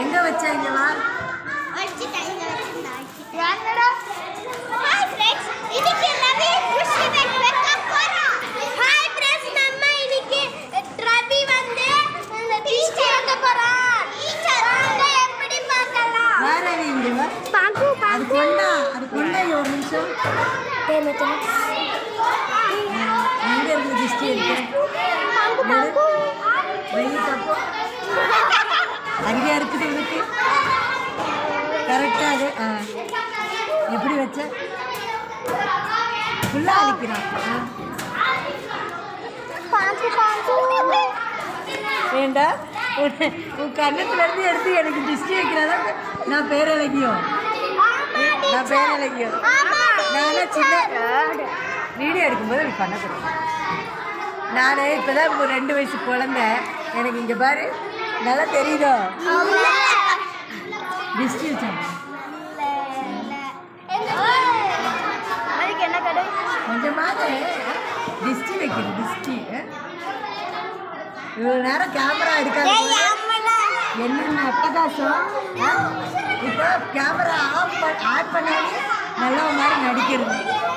எங்க வச்சாங்க வா அது கொண்டா ஒரு நிமிஷம் எங்க இருக்கு திஷ்டி இருக்கு அங்கேயா இருக்குது உனக்கு கரெக்டாக அது எப்படி வச்ச ஃபுல்லாக அழிக்கிறான் வேண்டா உன் கண்ணத்துலேருந்து எடுத்து எனக்கு திஷ்டி வைக்கிறதா நான் பேரழகியும் நானும் சின்ன வீடியோ எடுக்கும்போது அப்படி பண்ணக்கூடாது. நான் இப்போ தான் 2 வயசு குழந்தை எனக்கு இங்கே பாரு நல்லா தெரியுதோ திஷ்டி வச்சாங்க கொஞ்சமாக திஷ்டி வைக்கிறது திஷ்டி இவ்வளோ நேரம் கேமரா எடுக்காது என்னென்ன அட்டகாசம் இப்போ கேமரா ஆஃப் பண்ணாலே நல்ல மாதிரி நடிக்கிறது.